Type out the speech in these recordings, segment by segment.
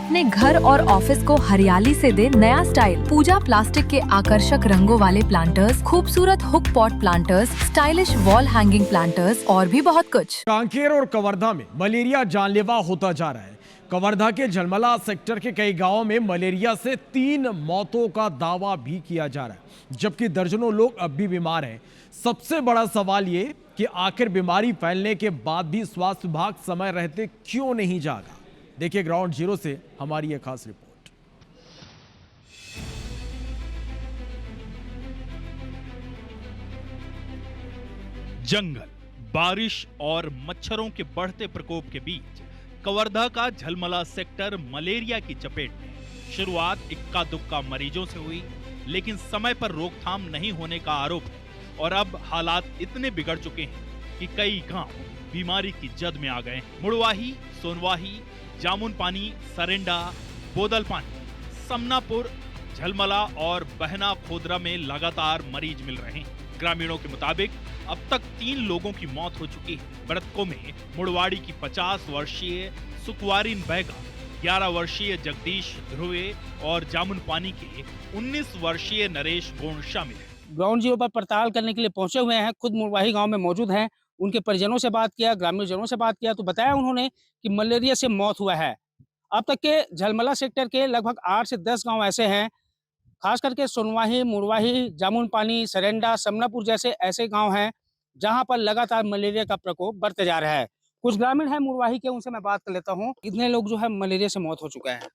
अपने घर और ऑफिस को हरियाली से दे नया स्टाइल। पूजा प्लास्टिक के आकर्षक रंगों वाले प्लांटर्स, खूबसूरत hook pot planters, stylish wall hanging planters और भी बहुत कुछ। कांकेर और कवर्धा में मलेरिया जानलेवा होता जा रहा है। कवर्धा के झलमला सेक्टर के कई गांवों में मलेरिया से 3 मौतों का दावा भी किया जा रहा है, जबकि दर्जनों लोग अब भी बीमार हैं। सबसे बड़ा सवाल ये कि आखिर बीमारी फैलने के बाद भी स्वास्थ्य विभाग समय रहते क्यों नहीं जागा। देखिए ग्राउंड जीरो से हमारी यह खास रिपोर्ट। जंगल, बारिश और मच्छरों के बढ़ते प्रकोप के बीच कवर्धा का झलमला सेक्टर मलेरिया की चपेट में। शुरुआत इक्का दुक्का मरीजों से हुई, लेकिन समय पर रोकथाम नहीं होने का आरोप है और अब हालात इतने बिगड़ चुके हैं कि कई गांव बीमारी की जद में आ गए हैं। मुड़वाही, सोनवाही, जामुन पानी, सरेंडा, बोदल पानी, समनापुर, झलमला और बहना खोदरा में लगातार मरीज मिल रहे हैं। ग्रामीणों के मुताबिक अब तक 3 लोगों की मौत हो चुकी है। मृतकों में मुड़वाड़ी की 50 वर्षीय सुकवारीन बैगा, 11 वर्षीय जगदीश ध्रुवे और जामुन पानी के 19 वर्षीय नरेश गोंड शामिल है। ग्राउंड जीरो पर पड़ताल करने के लिए पहुंचे हुए हैं। खुद मुड़वाही गांव में मौजूद हैं। उनके परिजनों से बात किया, ग्रामीणजनों से बात किया तो बताया उन्होंने कि मलेरिया से मौत हुआ है। अब तक के झलमला सेक्टर के लगभग 8 से 10 गांव ऐसे हैं, खास करके सोनवाही, मुड़वाही, जामुन पानी, सरेंडा, समनापुर जैसे ऐसे गांव हैं जहां पर लगातार मलेरिया का प्रकोप बढ़ते जा रहा है। कुछ ग्रामीण हैं मुड़वाही के, उनसे मैं बात कर लेता हूं। कितने लोग जो है मलेरिया से मौत हो चुका है?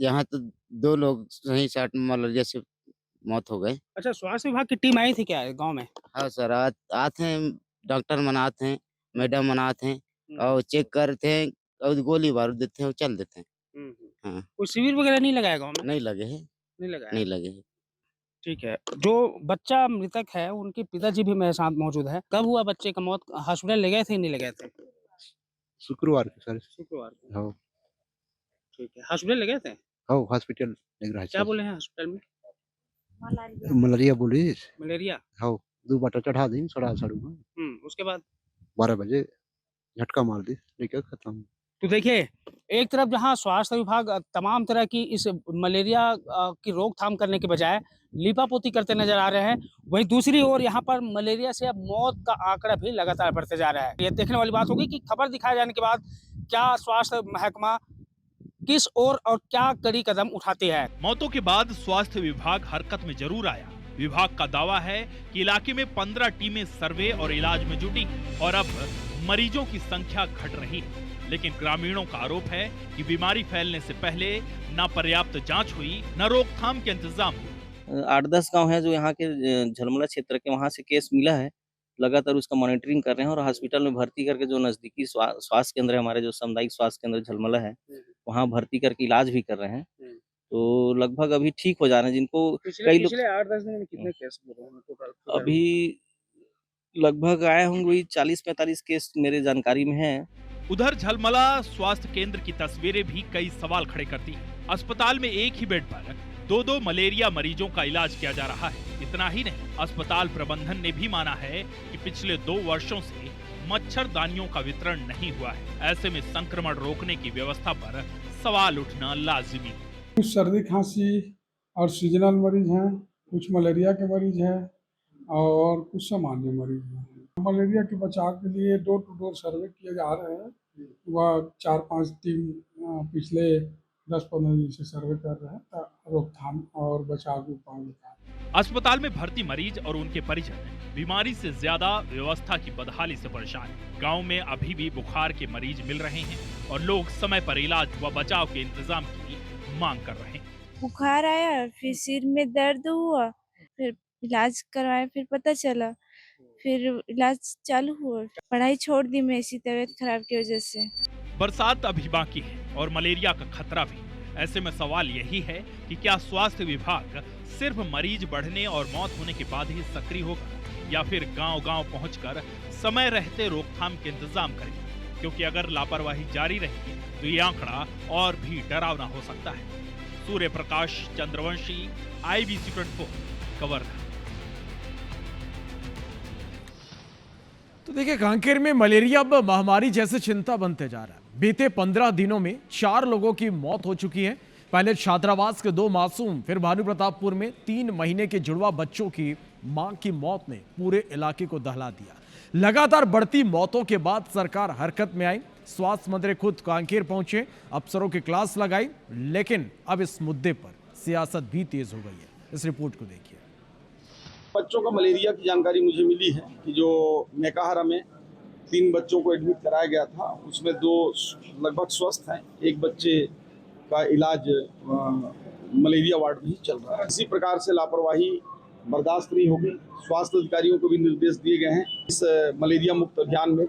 यहाँ तो 2 लोग सही साट मलेरिया से मौत हो गए। अच्छा, स्वास्थ्य विभाग की टीम आई थी क्या गाँव में? हाँ सर, आते हैं, डॉक्टर मन आते हैं, मैडम मन आते हैं और चेक करते हैं और गोली बारूद देते हैं और चल देते हैं। हाँ। कोई शिविर वगैरह नहीं लगाया गाँव में? नहीं लगे हैं, नहीं लगाया। नहीं लगे हैं। ठीक है। जो बच्चा मृतक है उनके पिताजी भी मेरे साथ मौजूद है। कब हुआ बच्चे का मौत? हॉस्पिटल ले गए थे नहीं ले गए थे? शुक्रवार को सर। शुक्रवार को। हाँ। ठीक है। हॉस्पिटल ले गए थे? हाँ, हॉस्पिटल लग रहा है। क्या बोले हैं हॉस्पिटल में? मलेरिया बोली। मलेरिया? हाँ, 2 बाटा चढ़ा दी सड़ा सड़ू उसके बाद 12 बजे झटका मार दी, लेके खत्म। तो देखिए, एक तरफ जहां स्वास्थ्य विभाग तमाम तरह की इस मलेरिया की रोकथाम करने के बजाय लीपापोती करते नजर आ रहे हैं, वहीं दूसरी ओर यहाँ पर मलेरिया से अब मौत का आंकड़ा भी लगातार बढ़ते जा रहा है। ये देखने वाली बात होगी कि खबर दिखाए जाने के बाद क्या स्वास्थ्य महकमा किस ओर और क्या कड़ी कदम उठाती है। मौतों के बाद स्वास्थ्य विभाग हरकत में जरूर आया। विभाग का दावा है कि इलाके में 15 टीमें सर्वे और इलाज में जुटी और अब मरीजों की संख्या घट रही है। लेकिन ग्रामीणों का आरोप है कि बीमारी फैलने से पहले न पर्याप्त जांच हुई, न रोकथाम के इंतजाम हुए। 8-10 गांव हैं जो यहाँ के झलमला क्षेत्र के, वहाँ से केस मिला है। लगातार उसका मॉनिटरिंग कर रहे हैं और हॉस्पिटल में भर्ती करके जो नजदीकी स्वास्थ्य केंद्र है, हमारे जो सामुदायिक स्वास्थ्य केंद्र झलमला है, वहाँ भर्ती करके इलाज भी कर रहे हैं। तो लगभग अभी ठीक हो जा रहे हैं। जिनको कई लोग पिछले 8-10 दिन में कितने केस टोटल? अभी लगभग आए होंगे वही 40-45 केस मेरे जानकारी में है। उधर झलमला स्वास्थ्य केंद्र की तस्वीरें भी कई सवाल खड़े करती हैं। अस्पताल में एक ही बेड पर 2-2 मलेरिया मरीजों का इलाज किया जा रहा है। इतना ही नहीं, अस्पताल प्रबंधन ने भी माना है कि पिछले 2 वर्षों से मच्छरदानियों का वितरण नहीं हुआ है। ऐसे में संक्रमण रोकने की व्यवस्था पर सवाल उठना लाजिमी है। कुछ सर्दी खांसी और सीजनल मरीज हैं, कुछ मलेरिया के मरीज हैं और कुछ सामान्य मरीज हैं। मलेरिया के बचाव के लिए डोर टू डोर सर्वे किए जा रहे हैं। वह 4-5 टीम पिछले 10-15 दिन से सर्वे कर रहे हैं, रोकथाम और बचाव के उपाय निकाल। अस्पताल में भर्ती मरीज और उनके परिजन बीमारी से ज्यादा व्यवस्था की बदहाली से परेशान हैं। गांव में अभी भी बुखार के मरीज मिल रहे हैं और लोग समय पर इलाज व बचाव के इंतजाम की मांग कर रहे हैं। बुखार आया, फिर सिर में दर्द हुआ, फिर इलाज करवाए, फिर पता चला, फिर इलाज चालू हुआ। पढ़ाई छोड़ दी मैं इसी तबीयत खराब की वजह से। बरसात अभी बाकी है और मलेरिया का खतरा भी। ऐसे में सवाल यही है कि क्या स्वास्थ्य विभाग सिर्फ मरीज बढ़ने और मौत होने के बाद ही सक्रिय होगा या फिर गांव-गांव पहुंचकर समय रहते रोकथाम के इंतजाम करेगा? क्योंकि अगर लापरवाही जारी रहेगी तो ये आंकड़ा और भी डरावना हो सकता है। सूर्य प्रकाश चंद्रवंशी, IBC 24, कवर्धा। तो देखिए, कांकेर में मलेरिया अब महामारी जैसे चिंता बनते जा रहा है। बीते 15 दिनों में 4 लोगों की मौत हो चुकी है। पहले छात्रावास के 2 मासूम, फिर भानु प्रतापपुर में 3 महीने के जुड़वा बच्चों की मां की मौत ने पूरे इलाके को दहला दिया। लगातार बढ़ती मौतों के बाद सरकार हरकत में आई। स्वास्थ्य मंत्री खुद कांकेर पहुंचे, अफसरों की क्लास लगाई, लेकिन अब इस मुद्दे पर सियासत भी तेज हो गई है। इस रिपोर्ट को देखिए। बच्चों का मलेरिया की जानकारी मुझे मिली है कि जो मेकाहारा में 3 बच्चों को एडमिट कराया गया था, उसमें 2 लगभग स्वस्थ हैं, एक बच्चे का इलाज मलेरिया वार्ड में ही चल रहा है। इसी प्रकार से लापरवाही बर्दाश्त नहीं होगी। स्वास्थ्य अधिकारियों को भी निर्देश दिए गए हैं इस मलेरिया मुक्त अभियान में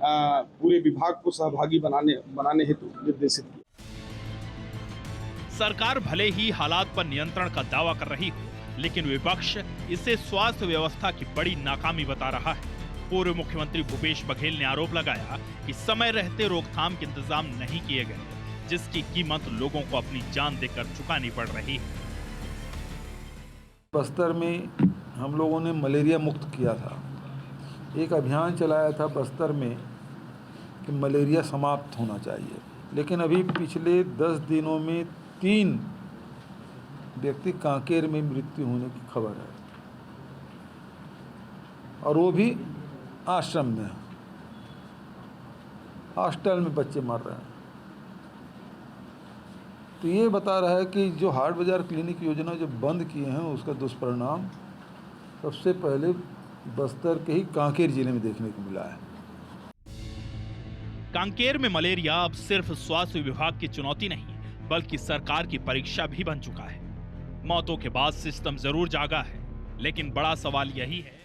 पूरे विभाग को सहभागी बनाने हेतु निर्देशित किया। सरकार भले ही हालात पर नियंत्रण का दावा कर रही हो, लेकिन विपक्ष इसे स्वास्थ्य व्यवस्था की बड़ी नाकामी बता रहा है। पूर्व मुख्यमंत्री भूपेश बघेल ने आरोप लगाया कि समय रहते रोकथाम के इंतजाम नहीं किए गए, जिसकी कीमत लोगों को अपनी जान देकर चुकानी पड़ रही है। बस्तर में हम लोगों ने मलेरिया मुक्त किया था। एक अभियान चलाया था बस्तर में कि मलेरिया समाप्त होना चाहिए, लेकिन अभी पिछले 10 दिनों में 3 व्यक्ति कांकेर में मृत्यु होने की खबर है, और वो भी आश्रम में, हॉस्टल में बच्चे मर रहे हैं। तो ये बता रहा है कि जो हाट बाजार क्लिनिक योजना जो बंद किए हैं, उसका दुष्परिणाम सबसे पहले बस्तर के ही कांकेर जिले में देखने को मिला है। कांकेर में मलेरिया अब सिर्फ स्वास्थ्य विभाग की चुनौती नहीं, बल्कि सरकार की परीक्षा भी बन चुका है। मौतों के बाद सिस्टम जरूर जागा है, लेकिन बड़ा सवाल यही है